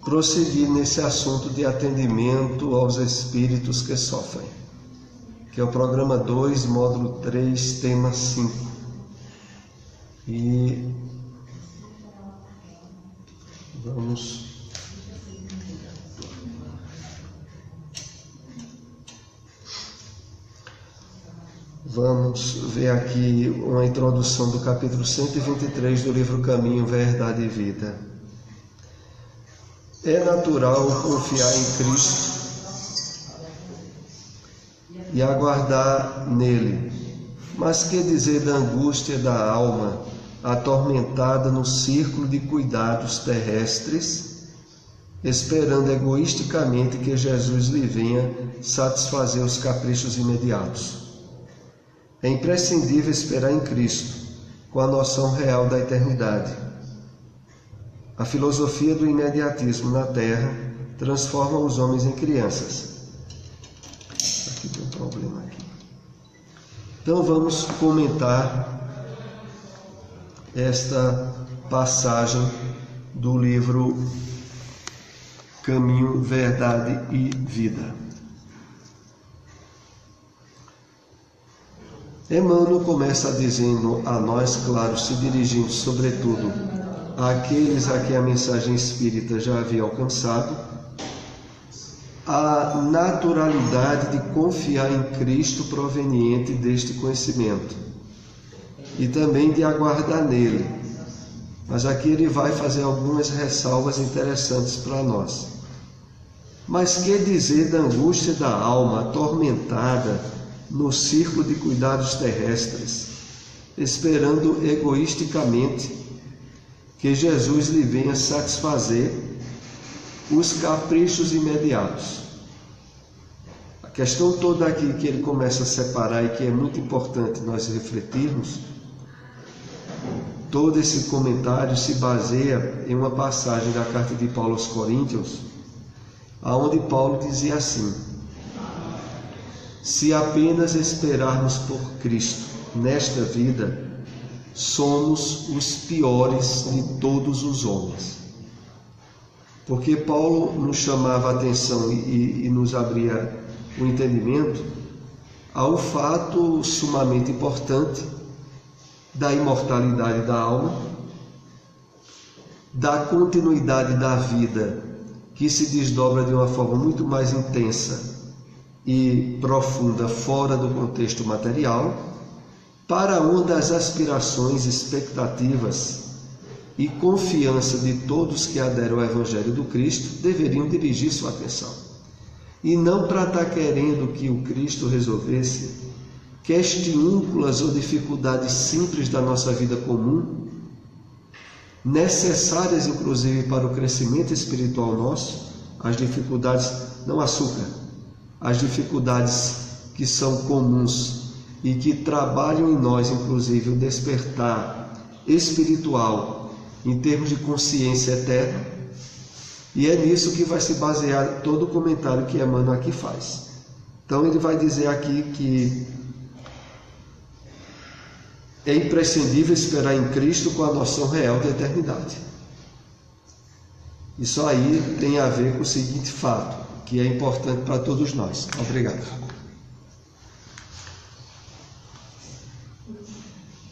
prosseguir nesse assunto de atendimento aos espíritos que sofrem, que é o programa 2, módulo 3, tema 5. E vamos ver aqui uma introdução do capítulo 123 do livro Caminho, Verdade e Vida. É natural confiar em Cristo e aguardar nele, mas que dizer da angústia da alma atormentada no círculo de cuidados terrestres, esperando egoisticamente que Jesus lhe venha satisfazer os caprichos imediatos. É imprescindível esperar em Cristo, com a noção real da eternidade. A filosofia do imediatismo na Terra transforma os homens em crianças. Aqui tem um problema aqui. Então vamos comentar esta passagem do livro Caminho, Verdade e Vida. Emmanuel começa dizendo a nós, claro, se dirigindo sobretudo àqueles a quem a mensagem espírita já havia alcançado, a naturalidade de confiar em Cristo proveniente deste conhecimento e também de aguardar nele. Mas aqui ele vai fazer algumas ressalvas interessantes para nós. Mas que dizer da angústia da alma atormentada no círculo de cuidados terrestres, esperando egoisticamente que Jesus lhe venha satisfazer os caprichos imediatos. A questão toda aqui que ele começa a separar e que é muito importante nós refletirmos, todo esse comentário se baseia em uma passagem da carta de Paulo aos Coríntios, aonde Paulo dizia assim: se apenas esperarmos por Cristo nesta vida, somos os piores de todos os homens. Porque Paulo nos chamava a atenção e nos abria o entendimento ao fato sumamente importante da imortalidade da alma, da continuidade da vida que se desdobra de uma forma muito mais intensa e profunda fora do contexto material, para uma das aspirações, expectativas e confiança de todos que aderem ao Evangelho do Cristo deveriam dirigir sua atenção. E não para estar querendo que o Cristo resolvesse questiúnculas ou dificuldades simples da nossa vida comum, necessárias inclusive para o crescimento espiritual nosso, as dificuldades, não açúcar, as dificuldades que são comuns e que trabalham em nós, inclusive, o despertar espiritual em termos de consciência eterna. E é nisso que vai se basear todo o comentário que Emmanuel aqui faz. Então ele vai dizer aqui que é imprescindível esperar em Cristo com a noção real da eternidade. Isso aí tem a ver com o seguinte fato, que é importante para todos nós. Obrigado.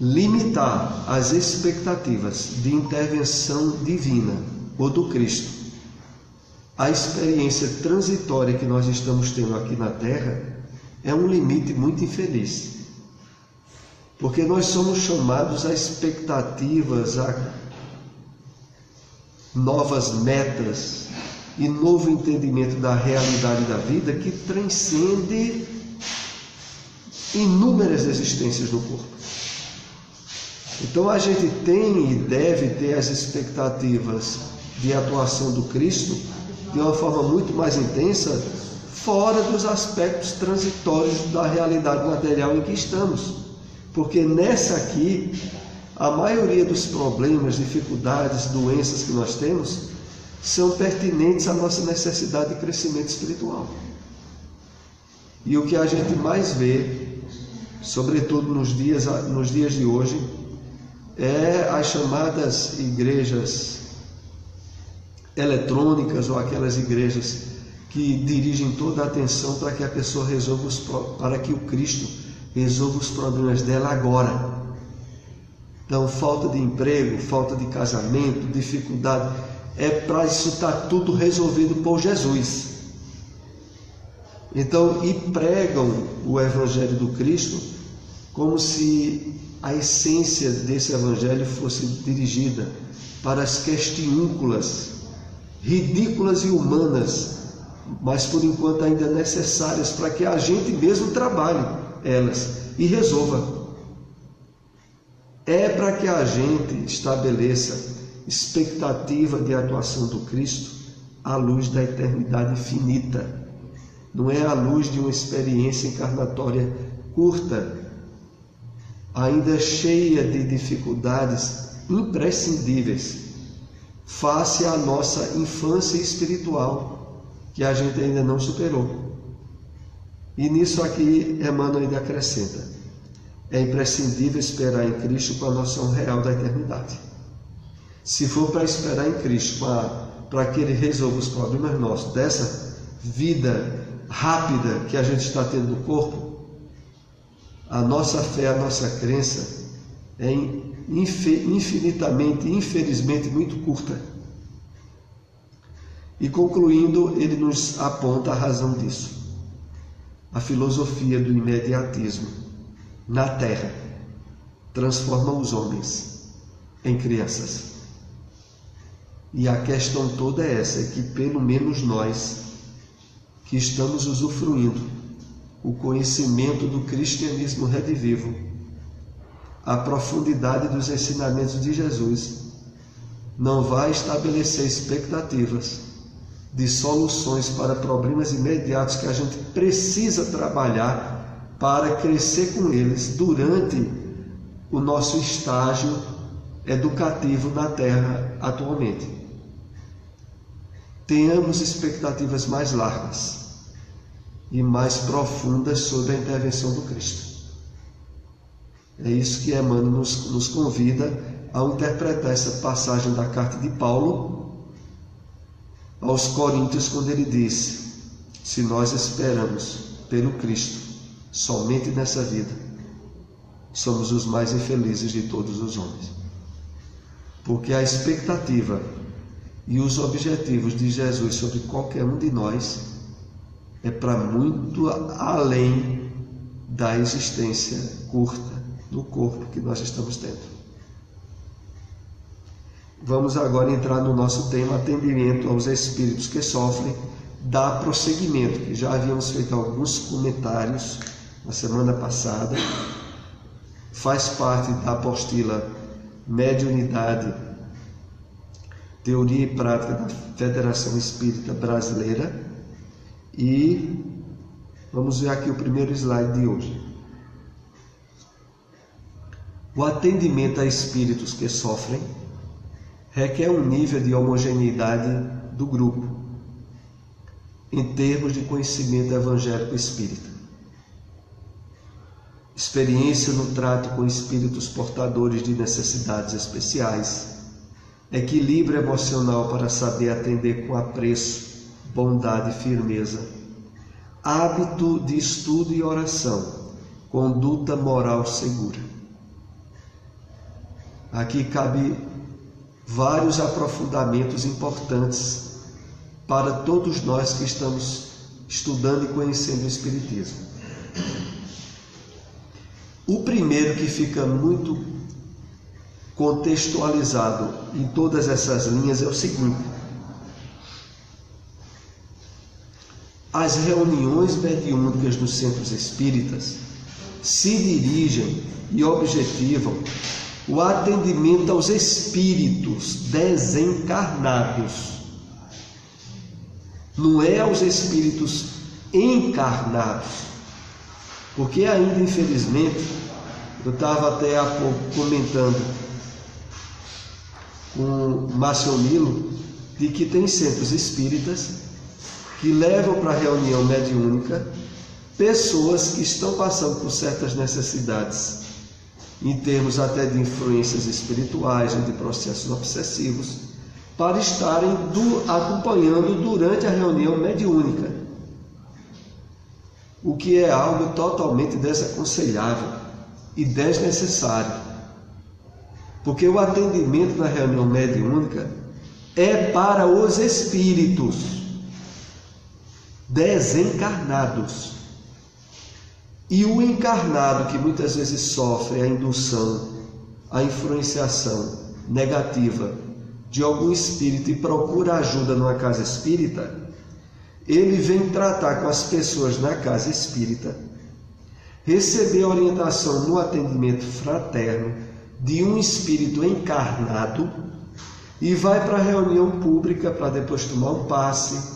Limitar as expectativas de intervenção divina ou do Cristo à experiência transitória que nós estamos tendo aqui na Terra é um limite muito infeliz. Porque nós somos chamados a expectativas, a novas metas e novo entendimento da realidade da vida que transcende inúmeras existências no corpo. Então a gente tem e deve ter as expectativas de atuação do Cristo de uma forma muito mais intensa, fora dos aspectos transitórios da realidade material em que estamos. Porque nessa aqui, a maioria dos problemas, dificuldades, doenças que nós temos são pertinentes à nossa necessidade de crescimento espiritual. E o que a gente mais vê, sobretudo nos dias de hoje, é as chamadas igrejas eletrônicas ou aquelas igrejas que dirigem toda a atenção para que a pessoa para que o Cristo resolva os problemas dela agora. Então, falta de emprego, falta de casamento, dificuldade, para isso estar tudo resolvido por Jesus. Então, e pregam o Evangelho do Cristo como se a essência desse Evangelho fosse dirigida para as questiúnculas, ridículas e humanas, mas por enquanto ainda necessárias para que a gente mesmo trabalhe elas e resolva. É para que a gente estabeleça expectativa de atuação do Cristo à luz da eternidade infinita. Não é à luz de uma experiência encarnatória curta, ainda cheia de dificuldades imprescindíveis, face à nossa infância espiritual, que a gente ainda não superou. E nisso aqui Emmanuel ainda acrescenta: é imprescindível esperar em Cristo com a noção real da eternidade. Se for para esperar em Cristo para que Ele resolva os problemas nossos, dessa vida rápida que a gente está tendo no corpo, a nossa fé, a nossa crença é infinitamente, infelizmente, muito curta. E concluindo, ele nos aponta a razão disso. A filosofia do imediatismo na Terra transforma os homens em crianças. E a questão toda é essa, é que pelo menos nós que estamos usufruindo o conhecimento do cristianismo redivivo, a profundidade dos ensinamentos de Jesus, não vai estabelecer expectativas de soluções para problemas imediatos que a gente precisa trabalhar para crescer com eles durante o nosso estágio educativo na Terra atualmente. Tenhamos expectativas mais largas e mais profundas sobre a intervenção do Cristo. É isso que Emmanuel nos convida ao interpretar essa passagem da carta de Paulo aos Coríntios, quando ele disse: se nós esperamos pelo Cristo somente nessa vida, somos os mais infelizes de todos os homens. Porque a expectativa e os objetivos de Jesus sobre qualquer um de nós é para muito além da existência curta no corpo que nós estamos tendo. Vamos agora entrar no nosso tema atendimento aos espíritos que sofrem, dar prosseguimento, que já havíamos feito alguns comentários na semana passada. Faz parte da apostila Mediunidade, Teoria e Prática da Federação Espírita Brasileira. E vamos ver aqui o primeiro slide de hoje. O atendimento a espíritos que sofrem requer um nível de homogeneidade do grupo, em termos de conhecimento evangélico espírita. Experiência no trato com espíritos portadores de necessidades especiais, equilíbrio emocional para saber atender com apreço, bondade e firmeza, hábito de estudo e oração, conduta moral segura. Aqui cabe vários aprofundamentos importantes para todos nós que estamos estudando e conhecendo o Espiritismo. O primeiro que fica muito contextualizado em todas essas linhas é o seguinte: as reuniões mediúnicas nos centros espíritas se dirigem e objetivam o atendimento aos espíritos desencarnados, não é aos espíritos encarnados, porque ainda, infelizmente, eu estava até há pouco comentando com o Márcio Nilo de que tem centros espíritas que levam para a reunião mediúnica pessoas que estão passando por certas necessidades, em termos até de influências espirituais ou de processos obsessivos, para estarem acompanhando durante a reunião mediúnica, o que é algo totalmente desaconselhável e desnecessário, porque o atendimento na reunião mediúnica é para os espíritos desencarnados. E o encarnado, que muitas vezes sofre a indução, a influenciação negativa de algum espírito e procura ajuda numa casa espírita, ele vem tratar com as pessoas na casa espírita, receber orientação no atendimento fraterno de um espírito encarnado e vai para a reunião pública para depois tomar um passe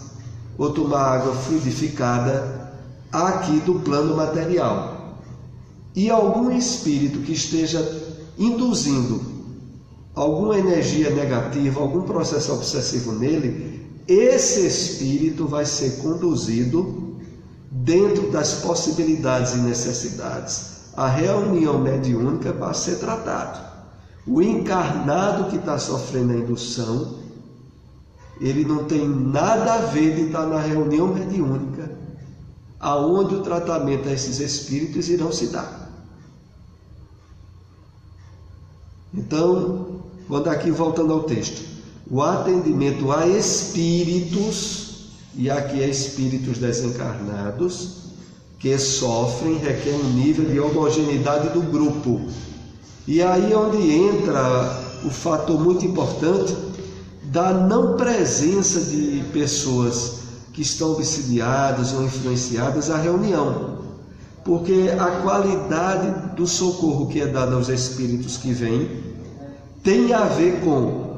ou tomar água fluidificada aqui do plano material. E algum espírito que esteja induzindo alguma energia negativa, algum processo obsessivo nele, esse espírito vai ser conduzido dentro das possibilidades e necessidades à reunião mediúnica para ser tratado. O encarnado que está sofrendo a indução, ele não tem nada a ver de estar na reunião mediúnica, aonde o tratamento a esses espíritos irão se dar. Então, quando aqui voltando ao texto, o atendimento a espíritos, e aqui é espíritos desencarnados, que sofrem, requer um nível de homogeneidade do grupo. E aí é onde entra o fator muito importante da não presença de pessoas que estão obsidiadas ou influenciadas à reunião. Porque a qualidade do socorro que é dado aos espíritos que vêm tem a ver com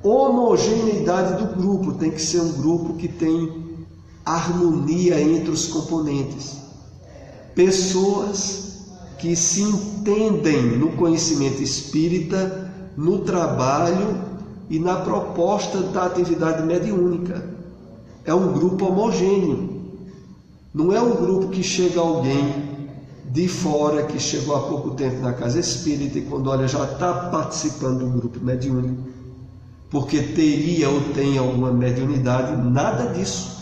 homogeneidade do grupo. Tem que ser um grupo que tem harmonia entre os componentes. Pessoas que se entendem no conhecimento espírita, no trabalho e na proposta da atividade mediúnica. É um grupo homogêneo. Não é um grupo que chega alguém de fora, que chegou há pouco tempo na casa espírita e quando olha já está participando do grupo mediúnico, porque teria ou tem alguma mediunidade. Nada disso.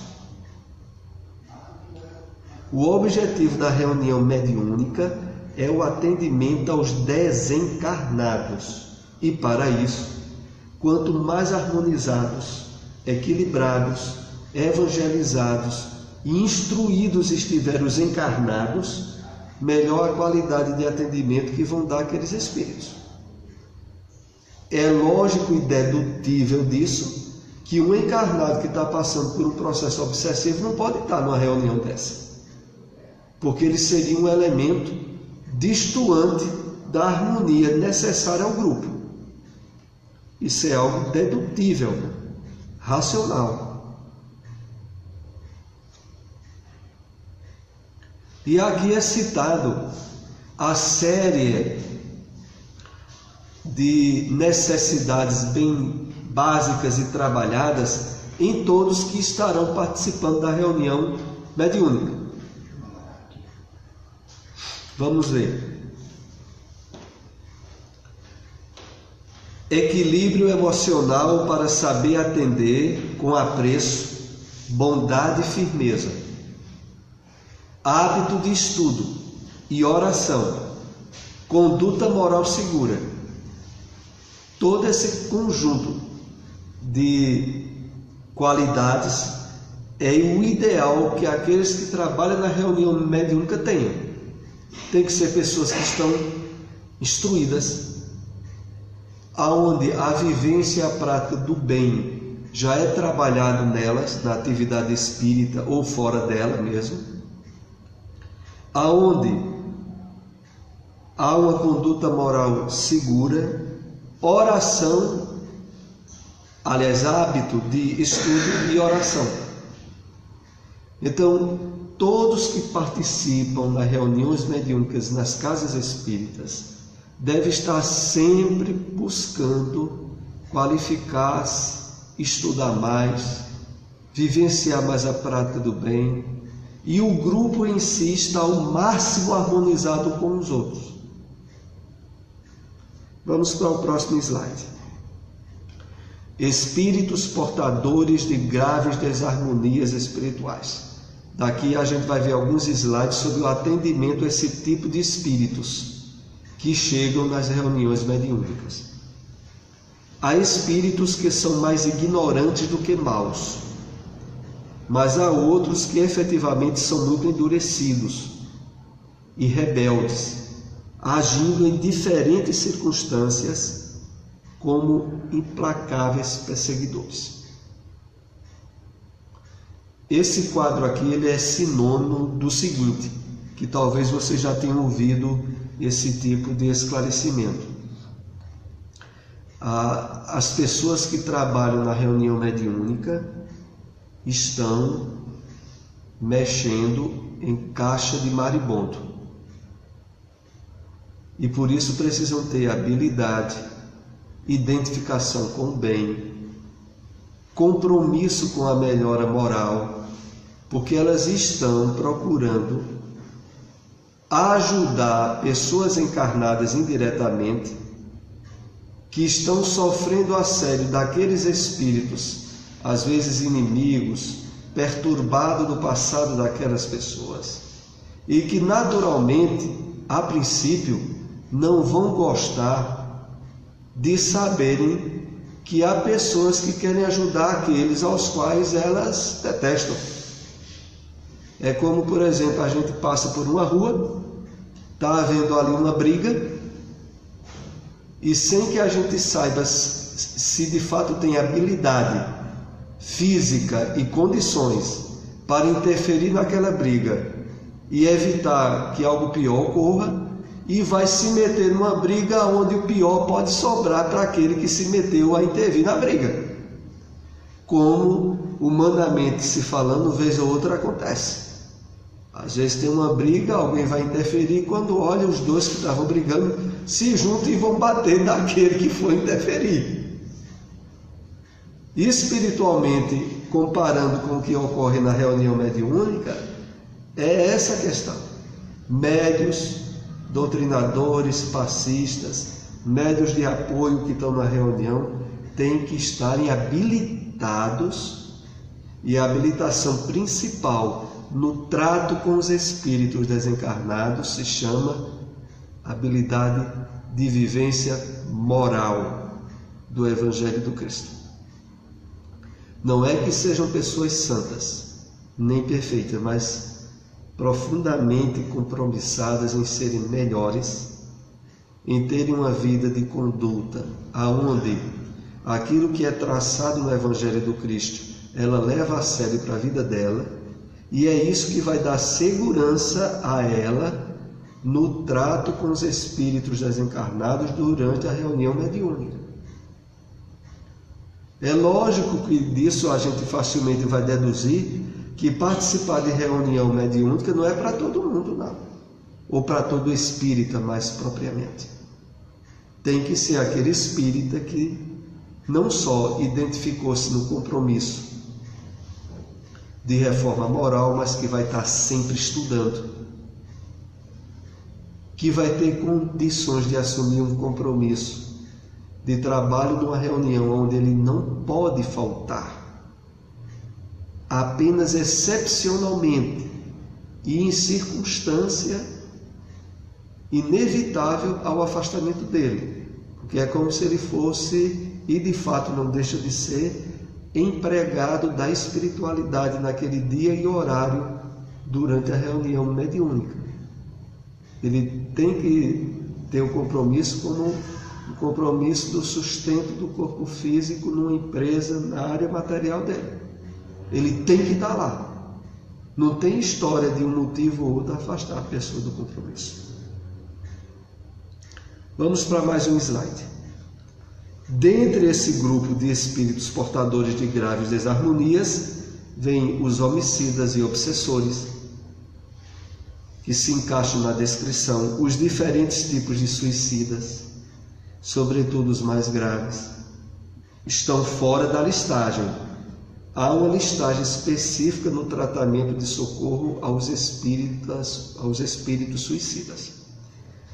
O objetivo da reunião mediúnica é o atendimento aos desencarnados. E para isso, quanto mais harmonizados, equilibrados, evangelizados e instruídos estiverem os encarnados, melhor a qualidade de atendimento que vão dar aqueles espíritos. É lógico e dedutível disso que um encarnado que está passando por um processo obsessivo não pode estar numa reunião dessa, porque ele seria um elemento destoante da harmonia necessária ao grupo. Isso é algo dedutível, racional. E aqui é citado a série de necessidades bem básicas e trabalhadas em todos que estarão participando da reunião mediúnica. Vamos ver. Equilíbrio emocional para saber atender com apreço, bondade e firmeza. Hábito de estudo e oração. Conduta moral segura. Todo esse conjunto de qualidades é o ideal que aqueles que trabalham na reunião mediúnica tenham. Tem que ser pessoas que estão instruídas, aonde a vivência e a prática do bem já é trabalhado nelas, na atividade espírita ou fora dela mesmo, aonde há uma conduta moral segura, oração, aliás, hábito de estudo e oração. Então, todos que participam das reuniões mediúnicas nas casas espíritas devem estar sempre buscando qualificar-se, estudar mais, vivenciar mais a prática do bem, e o grupo em si está ao máximo harmonizado com os outros. Vamos para o próximo slide. espíritos portadores de graves desarmonias espirituais. Daqui a gente vai ver alguns slides sobre o atendimento a esse tipo de espíritos que chegam nas reuniões mediúnicas. Há espíritos que são mais ignorantes do que maus, mas há outros que efetivamente são muito endurecidos e rebeldes, agindo em diferentes circunstâncias como implacáveis perseguidores. Esse quadro aqui ele é sinônimo do seguinte, que talvez você já tenha ouvido esse tipo de esclarecimento. As pessoas que trabalham na reunião mediúnica estão mexendo em caixa de maribondo. E por isso precisam ter habilidade, identificação com o bem, compromisso com a melhora moral, porque elas estão procurando ajudar pessoas encarnadas indiretamente que estão sofrendo assédio daqueles espíritos, às vezes inimigos, perturbados do passado daquelas pessoas, e que naturalmente, a princípio, não vão gostar de saberem que há pessoas que querem ajudar aqueles aos quais elas detestam. É como, por exemplo, a gente passa por uma rua, está havendo ali uma briga, e sem que a gente saiba se de fato tem habilidade física e condições para interferir naquela briga e evitar que algo pior ocorra, e vai se meter numa briga onde o pior pode sobrar para aquele que se meteu a intervir na briga. Como humanamente se falando, vez ou outra acontece. Às vezes tem uma briga, alguém vai interferir, quando olha, os dois que estavam brigando se juntam e vão bater naquele que foi interferir. Espiritualmente, comparando com o que ocorre na reunião mediúnica, é essa a questão. Médios, doutrinadores, passistas, médios de apoio que estão na reunião têm que estarem habilitados, e a habilitação principal no trato com os espíritos desencarnados se chama habilidade de vivência moral do Evangelho do Cristo. Não é que sejam pessoas santas, nem perfeitas, mas profundamente compromissadas em serem melhores, em terem uma vida de conduta, aonde aquilo que é traçado no Evangelho do Cristo, ela leva a sério para a vida dela, e é isso que vai dar segurança a ela no trato com os espíritos desencarnados durante a reunião mediúnica. É lógico que disso a gente facilmente vai deduzir que participar de reunião mediúnica não é para todo mundo, não. Ou para todo espírita, mais propriamente. Tem que ser aquele espírita que não só identificou-se no compromisso de reforma moral, mas que vai estar sempre estudando, que vai ter condições de assumir um compromisso de trabalho numa reunião onde ele não pode faltar, apenas excepcionalmente e em circunstância inevitável ao afastamento dele, porque é como se ele fosse, e de fato não deixa de ser, empregado da espiritualidade naquele dia e horário durante a reunião mediúnica. Ele tem que ter o compromisso como o compromisso do sustento do corpo físico numa empresa na área material dele. Ele tem que estar lá. Não tem história de um motivo ou outro afastar a pessoa do compromisso. Vamos para mais um slide. Dentre esse grupo de espíritos portadores de graves desarmonias, vêm os homicidas e obsessores, que se encaixam na descrição, os diferentes tipos de suicidas, sobretudo os mais graves, estão fora da listagem. Há uma listagem específica no tratamento de socorro aos espíritos suicidas.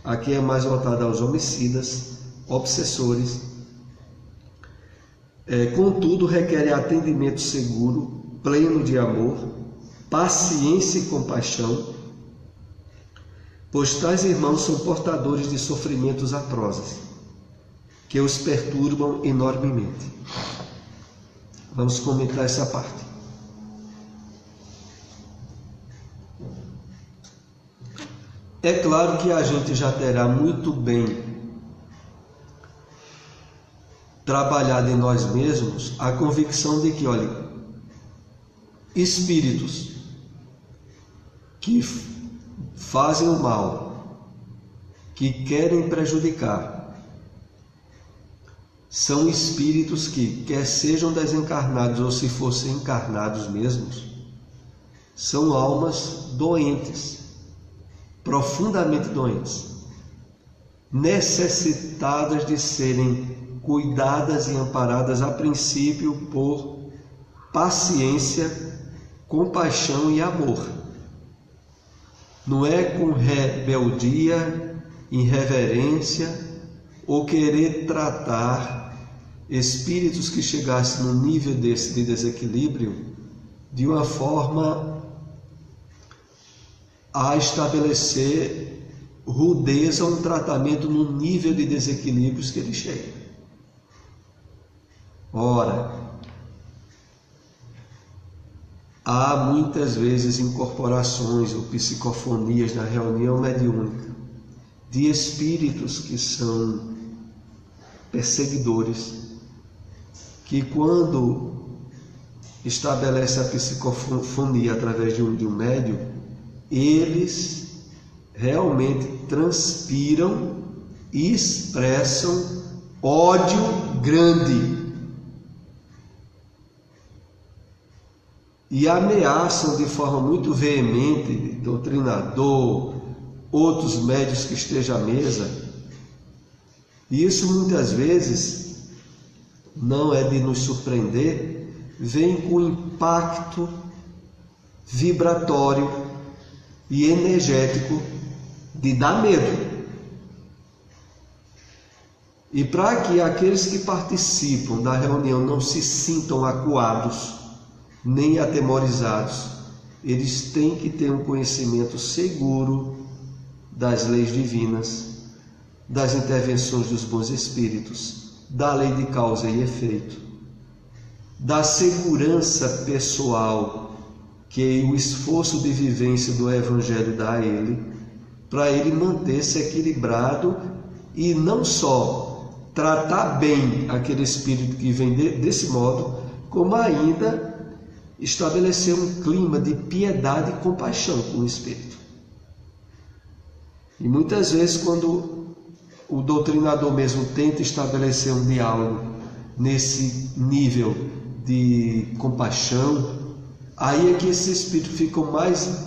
Aqui é mais voltada aos homicidas, obsessores, Contudo, requer atendimento seguro, pleno de amor, paciência e compaixão, pois tais irmãos são portadores de sofrimentos atrozes, que os perturbam enormemente. Vamos comentar essa parte. É claro que a gente já terá muito bem trabalhado em nós mesmos a convicção de que, olha, espíritos que fazem o mal, que querem prejudicar, são espíritos que, quer sejam desencarnados ou se fossem encarnados mesmos, são almas doentes, profundamente doentes, necessitadas de serem cuidadas e amparadas a princípio por paciência, compaixão e amor. Não é com rebeldia, irreverência ou querer tratar espíritos que chegassem no nível desse de desequilíbrio de uma forma a estabelecer rudeza ou um tratamento no nível de desequilíbrios que ele chega. Ora, há muitas vezes incorporações ou psicofonias na reunião mediúnica de espíritos que são perseguidores, que quando estabelece a psicofonia através de um médium, eles realmente transpiram e expressam ódio grande e ameaçam de forma muito veemente doutrinador, outros médios que estejam à mesa. E isso muitas vezes não é de nos surpreender, vem com impacto vibratório e energético de dar medo. E para que aqueles que participam da reunião não se sintam acuados, nem atemorizados, eles têm que ter um conhecimento seguro das leis divinas, das intervenções dos bons espíritos, da lei de causa e efeito, da segurança pessoal que o esforço de vivência do Evangelho dá a ele, para ele manter-se equilibrado e não só tratar bem aquele espírito que vem desse modo, como ainda estabelecer um clima de piedade e compaixão com o espírito. E muitas vezes, quando o doutrinador mesmo tenta estabelecer um diálogo nesse nível de compaixão, aí é que esses espíritos ficam mais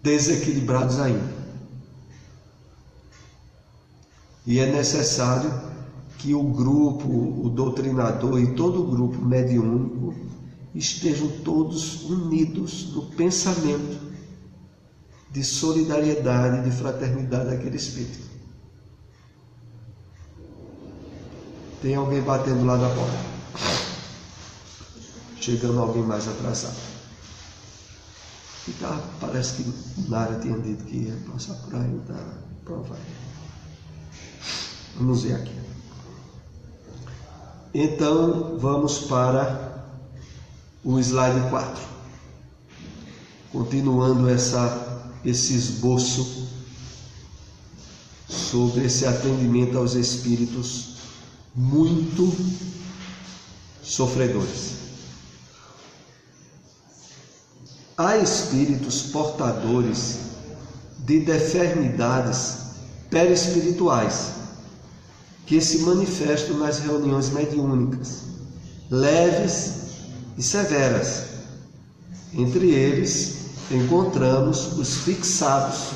desequilibrados ainda. E é necessário que o grupo, o doutrinador e todo o grupo mediúnico estejam todos unidos no pensamento de solidariedade, de fraternidade daquele espírito. Tem alguém batendo lá na porta. Chegando alguém mais atrasado. E tá, parece que Nara tinha dito que ia passar por aí, tá provado. Vamos ver aqui. Então, vamos para o slide 4. Continuando esse esboço sobre esse atendimento aos espíritos muito sofredores. Há espíritos portadores de deformidades perispirituais que se manifestam nas reuniões mediúnicas, leves e severas. Entre eles, encontramos os fixados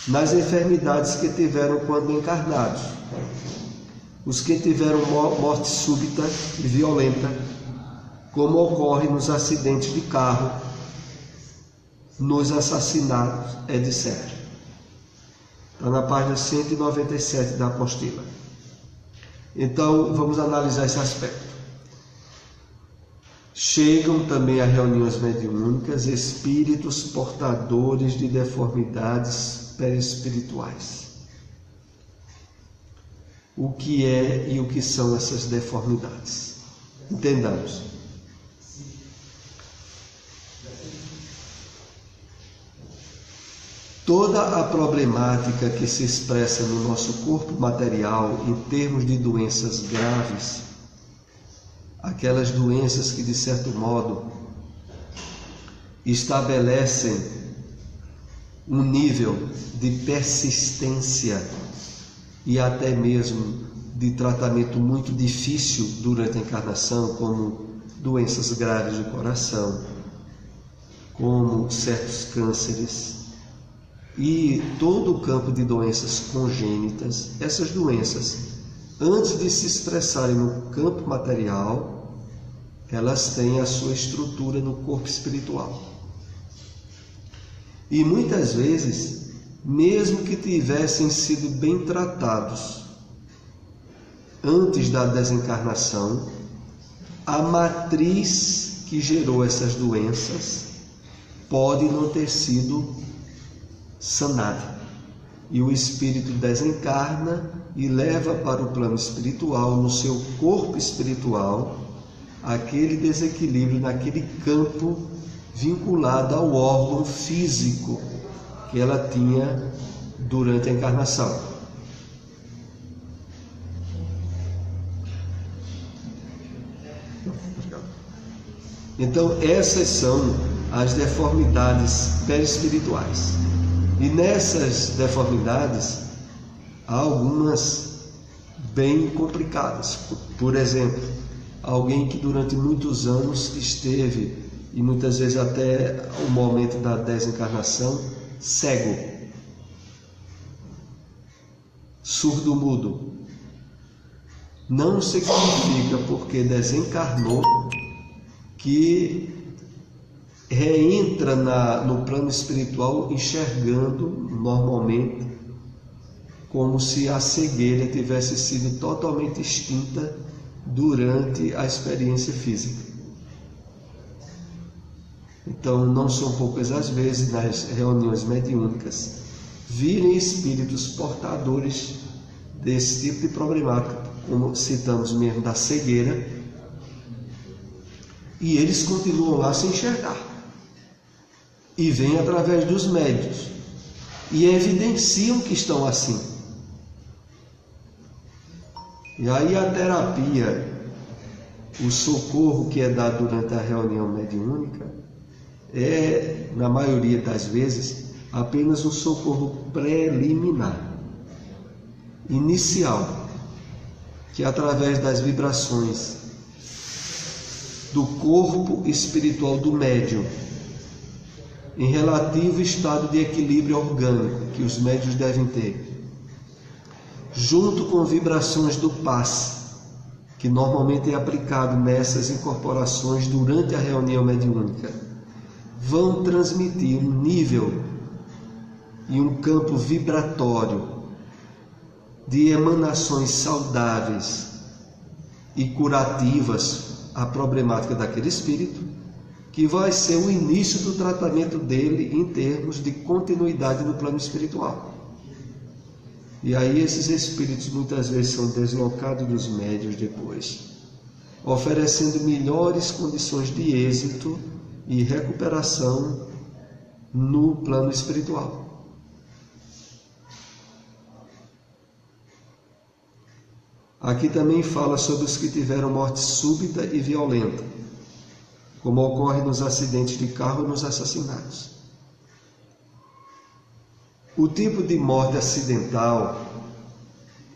nas enfermidades que tiveram quando encarnados, os que tiveram morte súbita e violenta, como ocorre nos acidentes de carro, nos assassinatos, etc. Está na página 197 da apostila. Então, vamos analisar esse aspecto. Chegam também a reuniões mediúnicas espíritos portadores de deformidades perispirituais. O que é e o que são essas deformidades? Entendamos. Toda a problemática que se expressa no nosso corpo material em termos de doenças graves, aquelas doenças que de certo modo estabelecem um nível de persistência e até mesmo de tratamento muito difícil durante a encarnação, como doenças graves do coração, como certos cânceres e todo o campo de doenças congênitas. Essas doenças, antes de se expressarem no campo material, elas têm a sua estrutura no corpo espiritual. E muitas vezes, mesmo que tivessem sido bem tratados antes da desencarnação, a matriz que gerou essas doenças pode não ter sido sanada. E o espírito desencarna e leva para o plano espiritual, no seu corpo espiritual, aquele desequilíbrio naquele campo vinculado ao órgão físico que ela tinha durante a encarnação. Então, essas são as deformidades perispirituais. E nessas deformidades, há algumas bem complicadas. Por exemplo, alguém que durante muitos anos esteve, e muitas vezes até o momento da desencarnação, cego, surdo-mudo. Não significa porque desencarnou que reentra no plano espiritual enxergando normalmente, como se a cegueira tivesse sido totalmente extinta durante a experiência física. Então, não são poucas as vezes nas reuniões mediúnicas virem espíritos portadores desse tipo de problemática, como citamos mesmo da cegueira, e eles continuam lá sem enxergar. E vêm através dos médiuns e evidenciam que estão assim. E aí a terapia, o socorro que é dado durante a reunião mediúnica, é, na maioria das vezes, apenas um socorro preliminar, inicial, que através das vibrações do corpo espiritual do médium, em relativo estado de equilíbrio orgânico que os médiuns devem ter, junto com vibrações do passe, que normalmente é aplicado nessas incorporações durante a reunião mediúnica, vão transmitir um nível e um campo vibratório de emanações saudáveis e curativas à problemática daquele espírito, que vai ser o início do tratamento dele em termos de continuidade no plano espiritual. E aí esses espíritos muitas vezes são deslocados dos médiuns depois, oferecendo melhores condições de êxito e recuperação no plano espiritual. Aqui também fala sobre os que tiveram morte súbita e violenta, como ocorre nos acidentes de carro e nos assassinatos. O tipo de morte acidental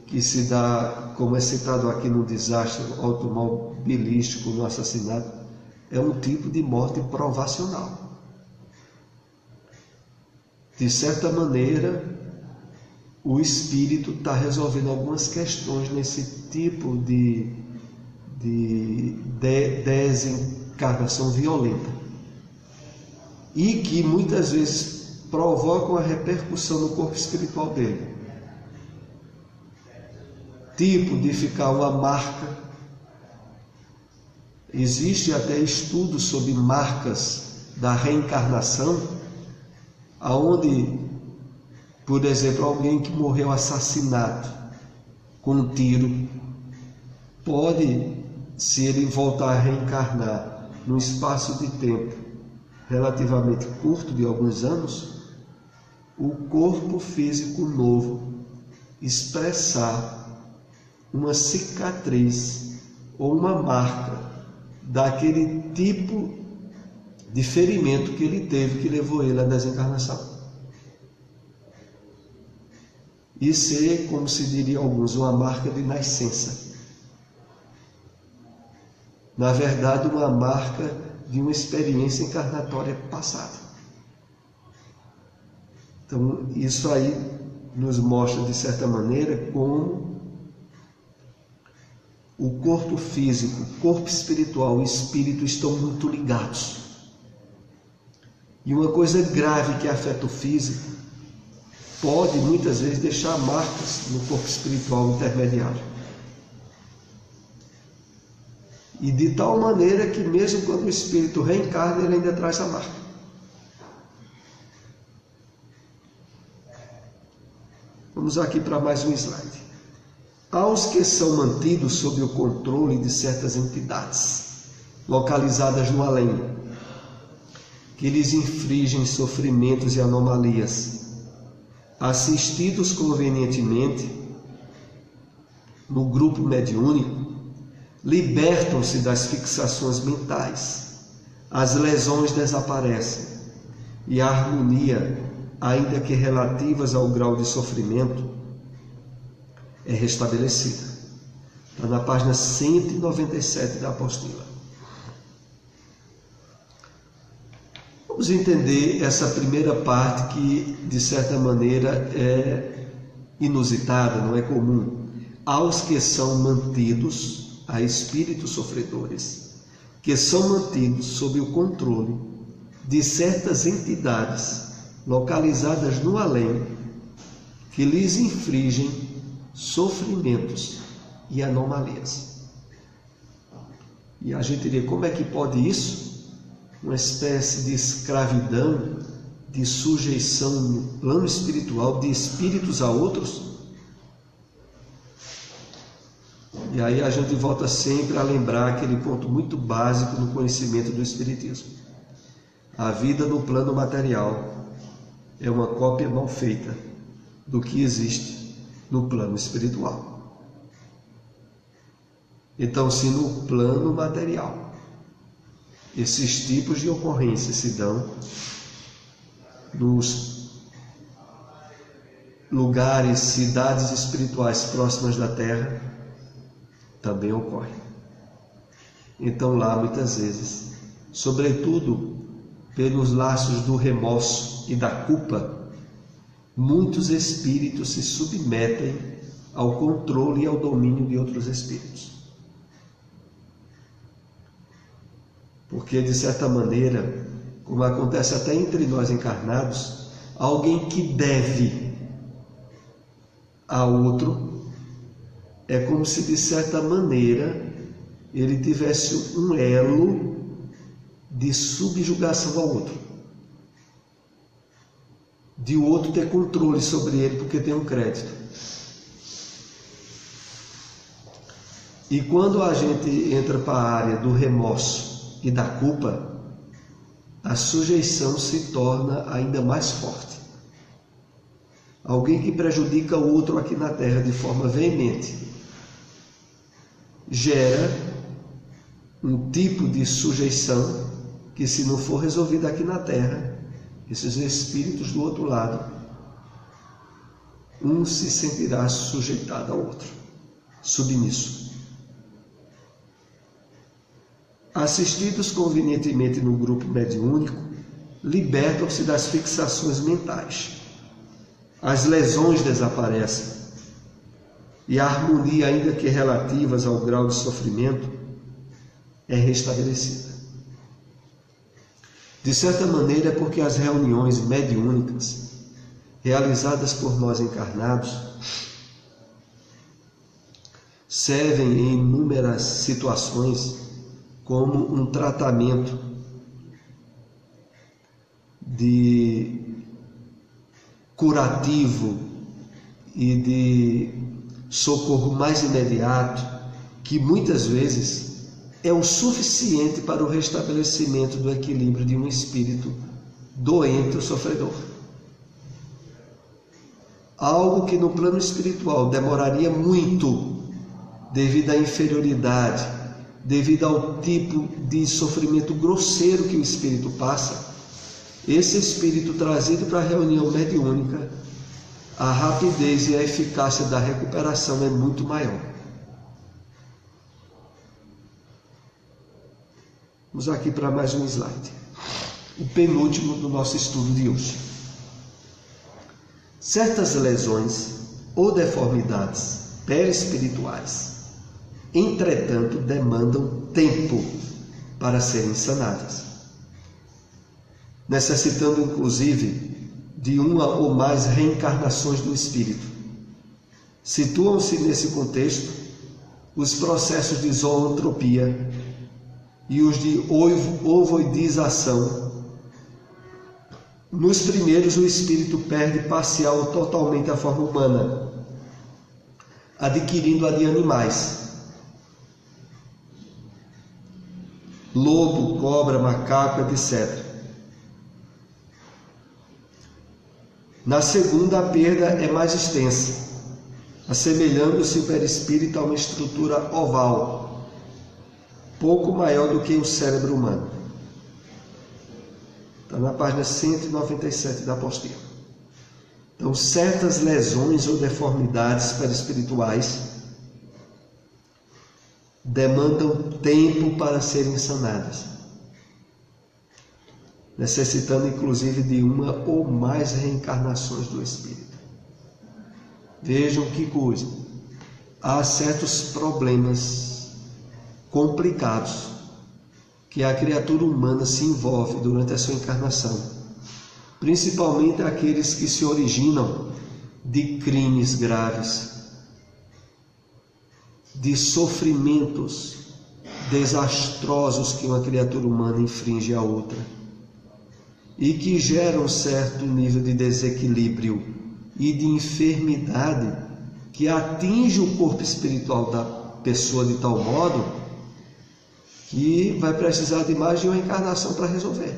que se dá, como é citado aqui no desastre automobilístico, no assassinato, é um tipo de morte provacional. De certa maneira, o espírito está resolvendo algumas questões nesse tipo de desencarnação violenta, e que muitas vezes provocam a repercussão no corpo espiritual dele, tipo de ficar uma marca Existe até estudos sobre marcas da reencarnação, aonde, por exemplo, alguém que morreu assassinado com um tiro, pode, se ele voltar a reencarnar num espaço de tempo relativamente curto, de alguns anos, o corpo físico novo expressar uma cicatriz ou uma marca daquele tipo de ferimento que ele teve, que levou ele à desencarnação. E ser, como se diria alguns, uma marca de nascença. Na verdade, uma marca de uma experiência encarnatória passada. Então, isso aí nos mostra, de certa maneira, como o corpo físico, o corpo espiritual e o espírito estão muito ligados. E uma coisa grave que afeta o físico pode, muitas vezes, deixar marcas no corpo espiritual intermediário. E de tal maneira que mesmo quando o espírito reencarna, ele ainda traz a marca. Vamos aqui para mais um slide. Aos que são mantidos sob o controle de certas entidades, localizadas no além, que lhes infligem sofrimentos e anomalias, assistidos convenientemente no grupo mediúnico, libertam-se das fixações mentais, as lesões desaparecem e a harmonia, ainda que relativas ao grau de sofrimento, é restabelecida. Está na página 197 da apostila. Vamos entender essa primeira parte que, de certa maneira, é inusitada, não é comum. Aos que são mantidos, a espíritos sofredores, que são mantidos sob o controle de certas entidades localizadas no além, que lhes infligem sofrimentos e anomalias. E a gente diria, como é que pode isso? Uma espécie de escravidão, de sujeição no plano espiritual de espíritos a outros. E aí a gente volta sempre a lembrar aquele ponto muito básico no conhecimento do Espiritismo. A vida no plano material é uma cópia mal feita do que existe no plano espiritual. Então, se no plano material esses tipos de ocorrências se dão, nos lugares, cidades espirituais próximas da Terra, também ocorre. Então lá, muitas vezes, sobretudo pelos laços do remorso e da culpa, muitos espíritos se submetem ao controle e ao domínio de outros espíritos. Porque, de certa maneira, como acontece até entre nós encarnados, alguém que deve a outro, é como se, de certa maneira, ele tivesse um elo de subjugação ao outro. De o outro ter controle sobre ele porque tem um crédito. E quando a gente entra para a área do remorso e da culpa, a sujeição se torna ainda mais forte. Alguém que prejudica o outro aqui na Terra de forma veemente gera um tipo de sujeição que, se não for resolvida aqui na Terra, esses espíritos do outro lado, um se sentirá sujeitado ao outro, submisso. Assistidos convenientemente no grupo mediúnico, libertam-se das fixações mentais. As lesões desaparecem e a harmonia, ainda que relativas ao grau de sofrimento, é restabelecida. De certa maneira, é porque as reuniões mediúnicas realizadas por nós encarnados servem em inúmeras situações como um tratamento de curativo e de socorro mais imediato, que muitas vezes é o suficiente para o restabelecimento do equilíbrio de um espírito doente ou sofredor. Algo que no plano espiritual demoraria muito, devido à inferioridade, devido ao tipo de sofrimento grosseiro que o espírito passa, esse espírito trazido para a reunião mediúnica, a rapidez e a eficácia da recuperação é muito maior. Vamos aqui para mais um slide. O penúltimo do nosso estudo de hoje. Certas lesões ou deformidades perispirituais, entretanto, demandam tempo para serem sanadas, necessitando inclusive de uma ou mais reencarnações do espírito. Situam-se nesse contexto os processos de zoantropia e os de ovoidização. Nos primeiros, o espírito perde parcial ou totalmente a forma humana, adquirindo a de animais. Lobo, cobra, macaco, etc. Na segunda, a perda é mais extensa, assemelhando-se o perispírito a uma estrutura oval, pouco maior do que o cérebro humano. Está na página 197 da apostila. Então, certas lesões ou deformidades perispirituais demandam tempo para serem sanadas, necessitando inclusive de uma ou mais reencarnações do espírito. Vejam que coisa. Há certos problemas complicados que a criatura humana se envolve durante a sua encarnação, principalmente aqueles que se originam de crimes graves, de sofrimentos desastrosos que uma criatura humana inflige a outra e que geram certo nível de desequilíbrio e de enfermidade que atinge o corpo espiritual da pessoa de tal modo que vai precisar de mais de uma encarnação para resolver.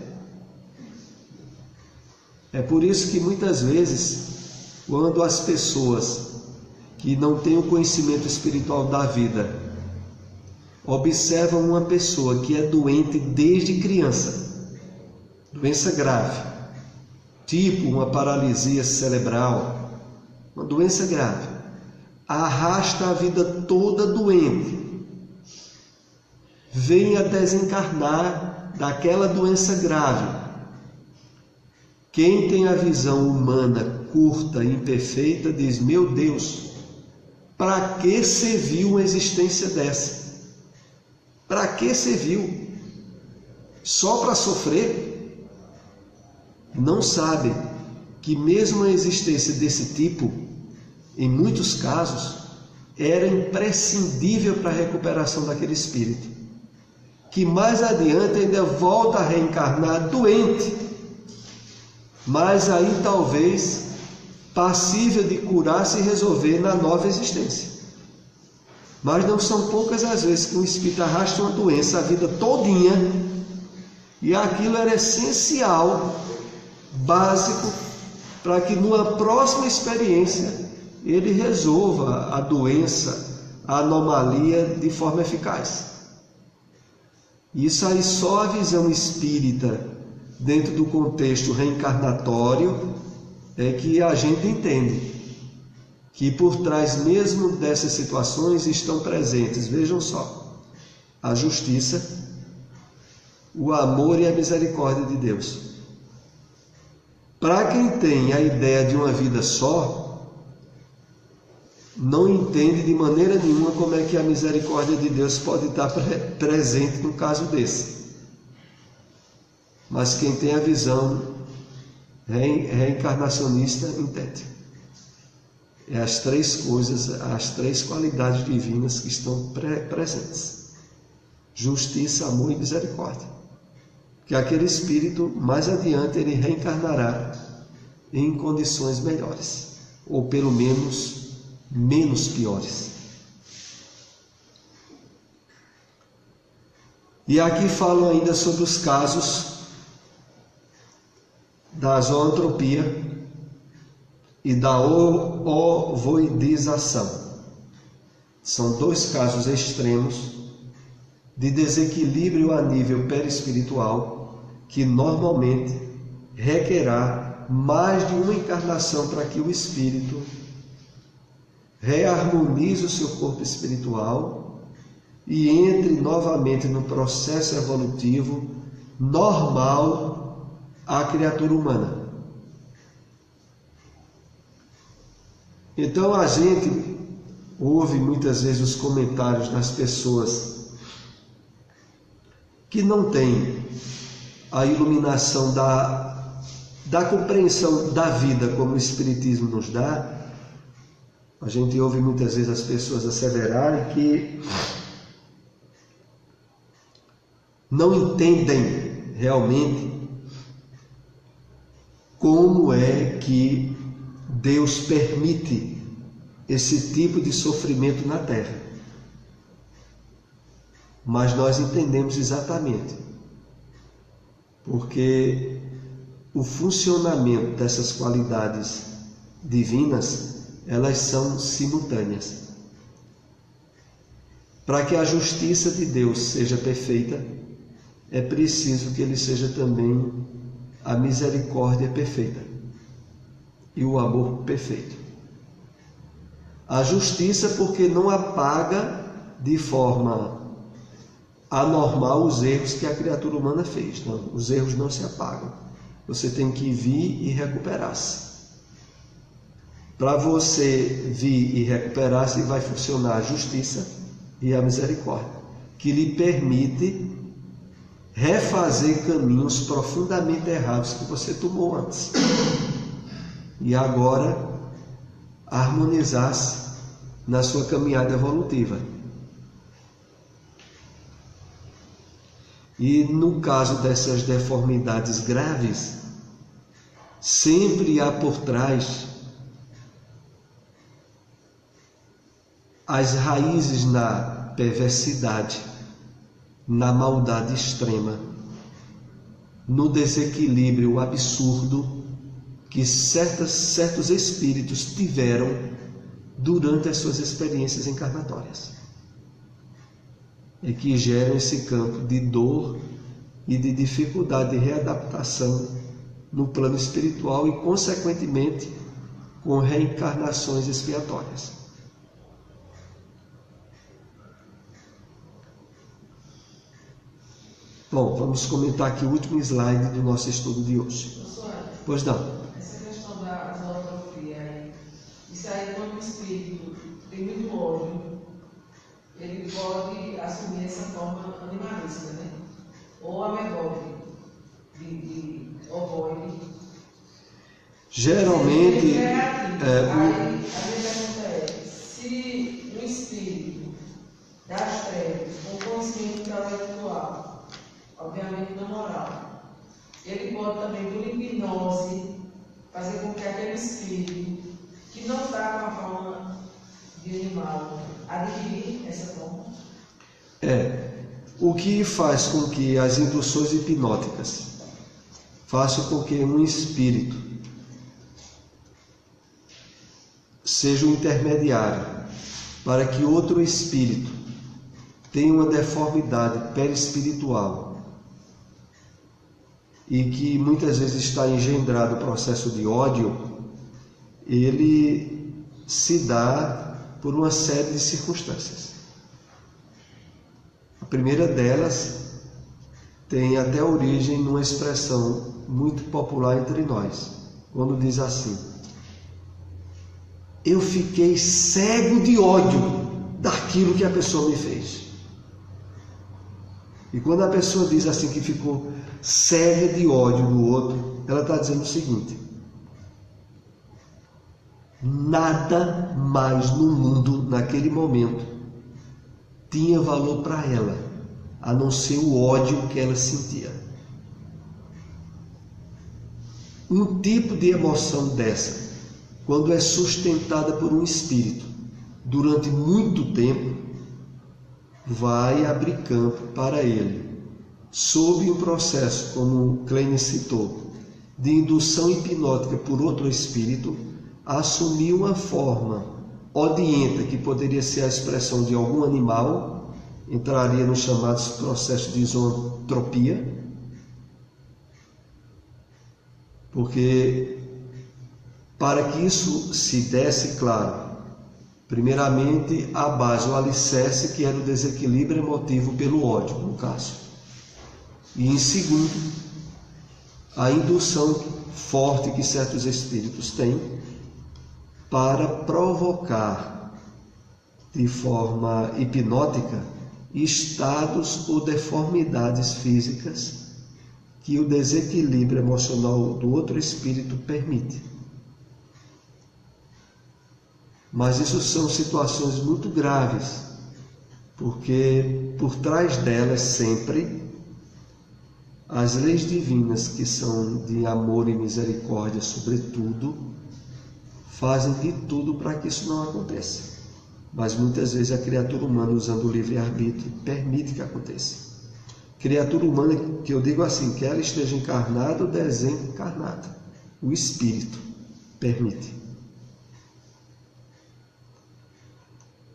É por isso que muitas vezes, quando as pessoas que não têm o conhecimento espiritual da vida observam uma pessoa que é doente desde criança, doença grave, tipo uma paralisia cerebral, uma doença grave, arrasta a vida toda doente, vem a desencarnar daquela doença grave. Quem tem a visão humana curta e imperfeita diz: meu Deus, para que serviu uma existência dessa? Para que serviu? Só para sofrer? Não sabe que mesmo a existência desse tipo, em muitos casos, era imprescindível para a recuperação daquele espírito, que mais adiante ainda volta a reencarnar doente, mas aí talvez passível de curar-se e resolver na nova existência. Mas não são poucas as vezes que um espírito arrasta uma doença a vida todinha, e aquilo era essencial, básico, para que numa próxima experiência ele resolva a doença, a anomalia de forma eficaz. Isso aí só a visão espírita, dentro do contexto reencarnatório, é que a gente entende que por trás mesmo dessas situações estão presentes, vejam só, a justiça, o amor e a misericórdia de Deus. Para quem tem a ideia de uma vida só, não entende de maneira nenhuma como é que a misericórdia de Deus pode estar presente num caso desse. Mas quem tem a visão reencarnacionista entende. É as três coisas, as três qualidades divinas que estão presentes. justiça, amor e misericórdia. Que aquele espírito, mais adiante, ele reencarnará em condições melhores, ou pelo menos menos piores. E aqui falam ainda sobre os casos da zoantropia e da ovoidização. São dois casos extremos de desequilíbrio a nível perispiritual que normalmente requerá mais de uma encarnação para que o espírito reharmonize o seu corpo espiritual e entre novamente no processo evolutivo normal à criatura humana. Então a gente ouve muitas vezes os comentários das pessoas que não têm a iluminação da compreensão da vida como o Espiritismo nos dá. A gente ouve muitas vezes as pessoas asseverarem que não entendem realmente como é que Deus permite esse tipo de sofrimento na Terra. Mas nós entendemos exatamente, porque o funcionamento dessas qualidades divinas, elas são simultâneas. Para que a justiça de Deus seja perfeita, é preciso que ele seja também a misericórdia perfeita e o amor perfeito. A justiça, porque não apaga de forma anormal os erros que a criatura humana fez. Não, os erros não se apagam. Você tem que vir e recuperar-se. Para você vir e recuperar-se, vai funcionar a justiça e a misericórdia, que lhe permite refazer caminhos profundamente errados que você tomou antes. E agora harmonizar-se na sua caminhada evolutiva. E no caso dessas deformidades graves, sempre há por trás as raízes na perversidade, na maldade extrema, no desequilíbrio absurdo que certos espíritos tiveram durante as suas experiências encarnatórias, e que geram esse campo de dor e de dificuldade de readaptação no plano espiritual e, consequentemente, com reencarnações expiatórias. Bom, vamos comentar aqui o último slide do nosso estudo de hoje. Pois não. Essa questão da zootropia, isso aí, quando o espírito tem muito ódio, ele pode assumir essa forma animalista, né? Ou a megóide de ovoide. Geralmente, aí a pergunta é: se o espírito das trevas, com consciente intelectual, obviamente não moral, ele pode também, por hipnose, fazer com que aquele espírito que não está com a forma de animal adquirir essa forma? O que faz com que as induções hipnóticas façam com que um espírito seja um intermediário para que outro espírito tenha uma deformidade perispiritual e que muitas vezes está engendrado o processo de ódio, ele se dá por uma série de circunstâncias. A primeira delas tem até origem numa expressão muito popular entre nós, quando diz assim: eu fiquei cego de ódio daquilo que a pessoa me fez. E quando a pessoa diz assim que ficou cega de ódio do outro, ela está dizendo o seguinte: nada mais no mundo naquele momento tinha valor para ela a não ser o ódio que ela sentia. Um tipo de emoção dessa, quando é sustentada por um espírito durante muito tempo, vai abrir campo para ele, sob um processo, como Klein citou, de indução hipnótica por outro espírito, assumir uma forma odienta, que poderia ser a expressão de algum animal, entraria nos chamados processos de zoantropia, porque para que isso se desse, claro, primeiramente a base, o alicerce, que era o desequilíbrio emotivo pelo ódio, no caso. E em segundo, a indução forte que certos espíritos têm para provocar de forma hipnótica estados ou deformidades físicas que o desequilíbrio emocional do outro espírito permite. Mas isso são situações muito graves, porque por trás delas sempre as leis divinas, que são de amor e misericórdia sobretudo, fazem de tudo para que isso não aconteça. Mas muitas vezes a criatura humana, usando o livre-arbítrio, permite que aconteça. Criatura humana, que eu digo assim, que ela esteja encarnada ou desencarnada, o espírito permite.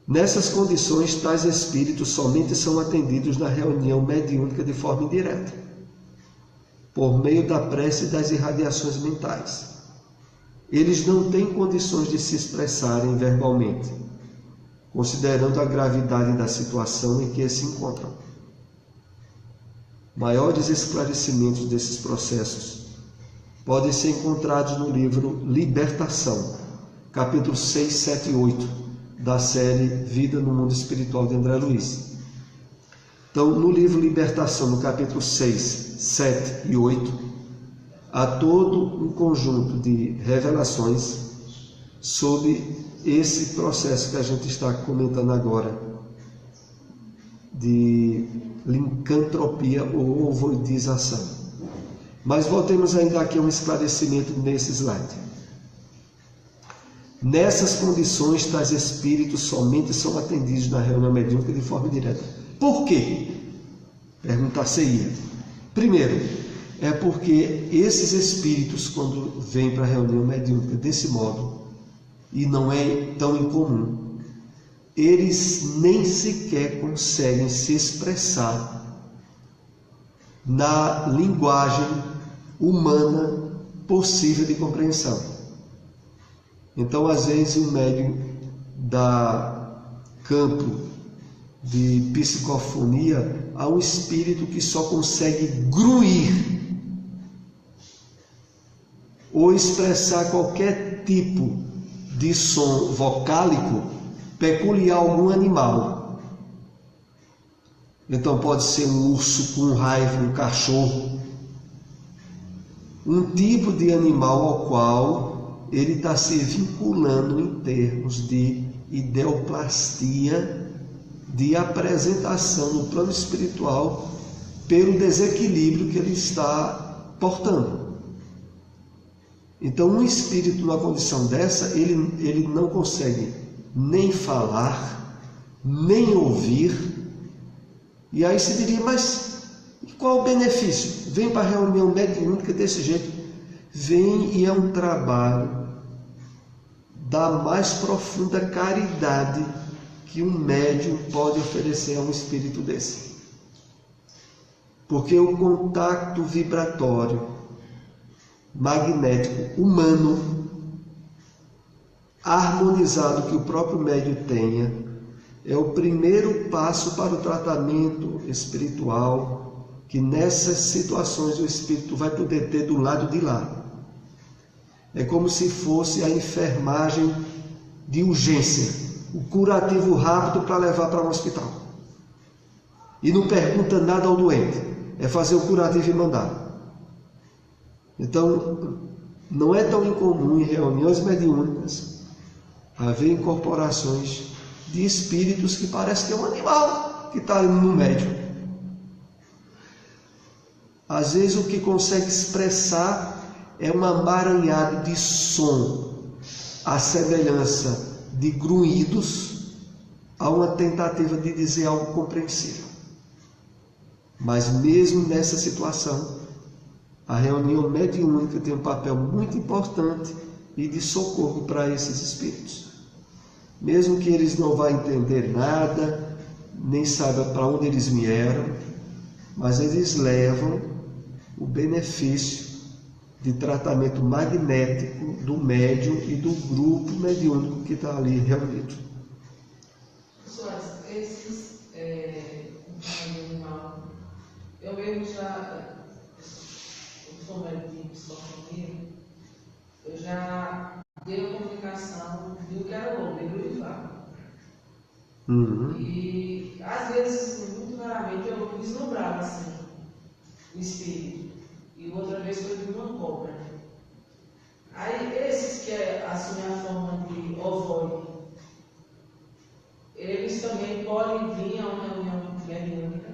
Nessas condições, tais espíritos somente são atendidos na reunião mediúnica de forma indireta, por meio da prece e das irradiações mentais. Eles não têm condições de se expressarem verbalmente, considerando a gravidade da situação em que se encontram. Maiores esclarecimentos desses processos podem ser encontrados no livro Libertação, capítulo 6, 7 e 8, da série Vida no Mundo Espiritual de André Luiz. Então, no livro Libertação, no capítulo 6, 7 e 8, há todo um conjunto de revelações sobre esse processo que a gente está comentando agora, de lincantropia ou ovoidização. Mas voltemos ainda aqui a um esclarecimento nesse slide. Nessas condições, tais espíritos somente são atendidos na reunião mediúnica de forma direta. Por quê? Perguntar-se-ia. Primeiro, é porque esses espíritos, quando vêm para a reunião mediúnica desse modo, e não é tão incomum, eles nem sequer conseguem se expressar na linguagem humana possível de compreensão. Então, às vezes, um médium dá campo de psicofonia a um espírito que só consegue gruir ou expressar qualquer tipo de som vocálico peculiar a algum animal. Então pode ser um urso com raiva, um cachorro, um tipo de animal ao qual ele está se vinculando em termos de ideoplastia, de apresentação no plano espiritual pelo desequilíbrio que ele está portando. Então, um espírito numa condição dessa, ele não consegue nem falar, nem ouvir. E aí se diria, mas qual o benefício? Vem para a reunião mediúnica desse jeito. Vem e é um trabalho da mais profunda caridade que um médium pode oferecer a um espírito desse. Porque o contato vibratório magnético humano harmonizado que o próprio médium tenha é o primeiro passo para o tratamento espiritual, que nessas situações o espírito vai poder ter do lado de lá. É como se fosse a enfermagem de urgência, o curativo rápido para levar para um hospital. E não pergunta nada ao doente, é fazer o curativo e mandar. Então, não é tão incomum em reuniões mediúnicas haver incorporações de espíritos que parece que é um animal que está no médium. Às vezes o que consegue expressar é um amaranhado de som, à semelhança de grunhidos, a uma tentativa de dizer algo compreensível. Mas mesmo nessa situação, a reunião mediúnica tem um papel muito importante e de socorro para esses espíritos. Mesmo que eles não vão entender nada, nem saibam para onde eles vieram, mas eles levam o benefício de tratamento magnético do médium e do grupo mediúnico que está ali reunido. Pessoal, eu mesmo já, eu sou médico de psicologia, eu já dei a comunicação do que era o Pedro e Fábio. E às vezes, muito raramente, eu vislumbrava assim, o espírito. E outra vez foi de uma cobra. Aí esses que assumem a forma de ovoide, eles também podem vir a uma reunião mediúnica?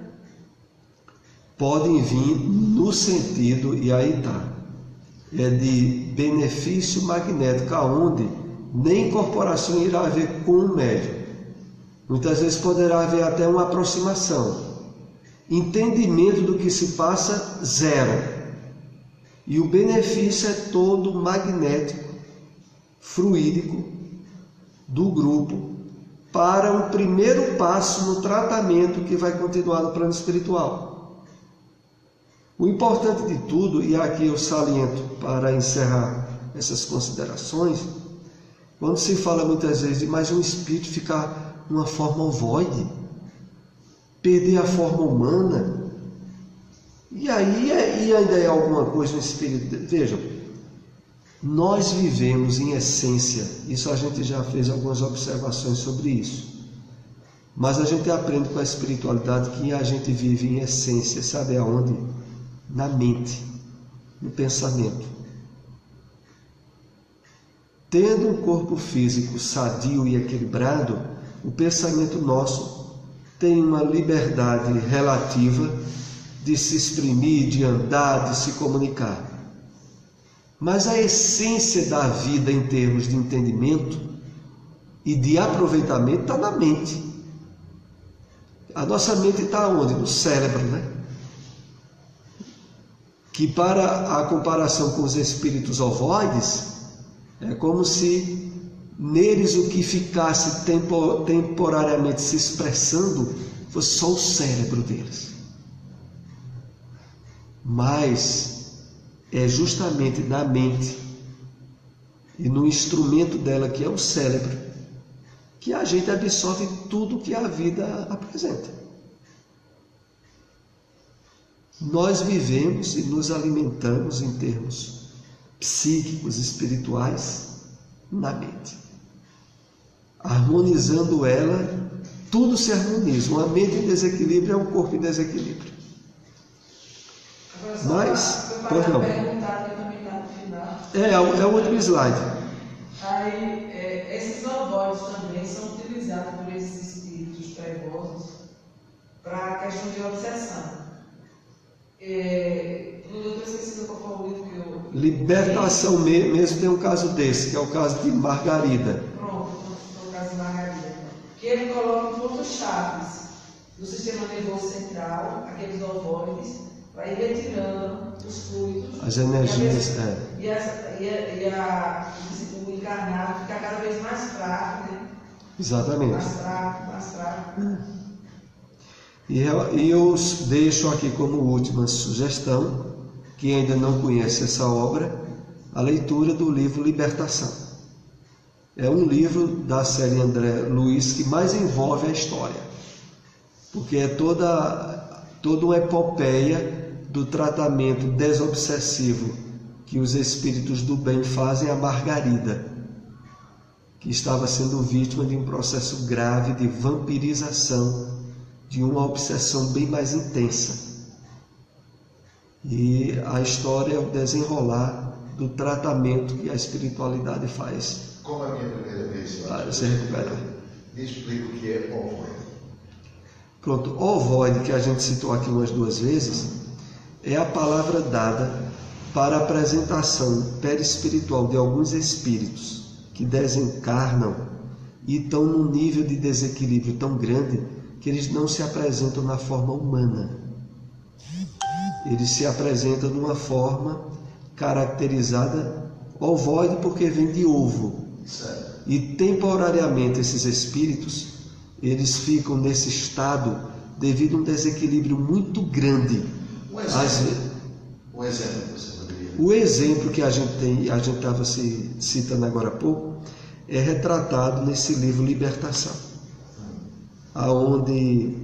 Podem vir no sentido, e aí está, é de benefício magnético, aonde nem incorporação irá haver com o médium. Muitas vezes poderá haver até uma aproximação. Entendimento do que se passa, zero. E o benefício é todo magnético, fluídico, do grupo, para um primeiro passo no tratamento que vai continuar no plano espiritual. O importante de tudo, e aqui eu saliento para encerrar essas considerações, quando se fala muitas vezes de mais um espírito ficar numa forma ovoide, perder a forma humana, e aí ainda é alguma coisa no espírito. Vejam, nós vivemos em essência, isso a gente já fez algumas observações sobre isso, mas a gente aprende com a espiritualidade que a gente vive em essência, sabe aonde? Na mente, no pensamento. Tendo um corpo físico sadio e equilibrado, o pensamento nosso tem uma liberdade relativa de se exprimir, de andar, de se comunicar. Mas a essência da vida em termos de entendimento e de aproveitamento está na mente. A nossa mente está onde? No cérebro, né? Que para a comparação com os espíritos ovoides, é como se neles o que ficasse temporariamente se expressando fosse só o cérebro deles. Mas é justamente na mente e no instrumento dela, que é o cérebro, que a gente absorve tudo que a vida apresenta. Nós vivemos e nos alimentamos em termos psíquicos, espirituais, na mente. Harmonizando ela, tudo se harmoniza. Uma mente em desequilíbrio é um corpo em desequilíbrio. Mas, pois não. É o último slide. Aí, esses ovoides também são utilizados por esses espíritos trevosos para a questão de obsessão. Eu esqueci qual foi o livro que eu... Libertação mesmo tem um caso desse, que é o caso de Margarida. Pronto, o caso de Margarida. Que ele coloca pontos-chaves do sistema nervoso central, aqueles ovoides, para ir retirando os fluidos. As energias, o encarnado fica cada vez mais fraco, né? Exatamente. Mais fraco. E eu deixo aqui como última sugestão, que ainda não conhece essa obra, a leitura do livro Libertação. É um livro da série André Luiz que mais envolve a história, porque é toda uma epopeia do tratamento desobsessivo que os espíritos do bem fazem a Margarida, que estava sendo vítima de um processo grave de vampirização, de uma obsessão bem mais intensa. E a história é o desenrolar do tratamento que a espiritualidade faz. Como a minha primeira vez para se recuperar. Me explica o que é ovoide. Pronto, ovoide, que a gente citou aqui umas duas vezes, é a palavra dada para a apresentação perispiritual de alguns espíritos que desencarnam e estão num nível de desequilíbrio tão grande que eles não se apresentam na forma humana. Eles se apresentam numa forma caracterizada ovoide, porque vem de ovo. E temporariamente esses espíritos, eles ficam nesse estado devido a um desequilíbrio muito grande. Um exemplo que você poderia... O exemplo que a gente estava citando agora há pouco, é retratado nesse livro Libertação, aonde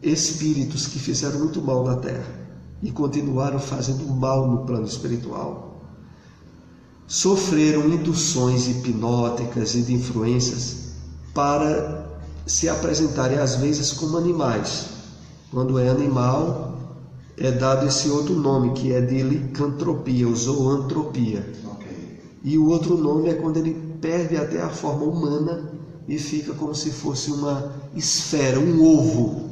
espíritos que fizeram muito mal na Terra e continuaram fazendo mal no plano espiritual, sofreram induções hipnóticas e de influências para se apresentarem às vezes como animais. Quando é animal, é dado esse outro nome, que é de licantropia, ou zoantropia. E o outro nome é quando ele perde até a forma humana e fica como se fosse uma esfera, um ovo,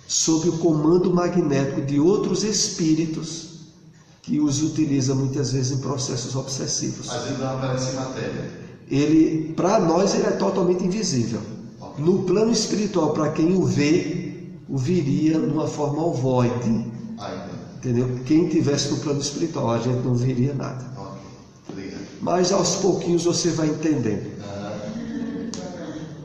sob o comando magnético de outros espíritos que os utiliza muitas vezes em processos obsessivos. Mas ele não aparece em matéria. Ele, para nós, ele é totalmente invisível. No plano espiritual, para quem o vê, o viria numa forma ovoide. Entendeu? Quem tivesse no plano espiritual, a gente não veria nada. Mas aos pouquinhos você vai entendendo.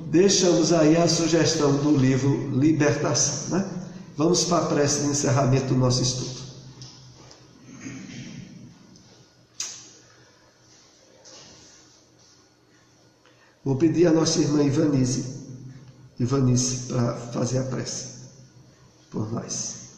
Deixamos aí a sugestão do livro Libertação, né? Vamos para a prece de encerramento do nosso estudo. Vou pedir a nossa irmã Ivanice para fazer a prece por nós.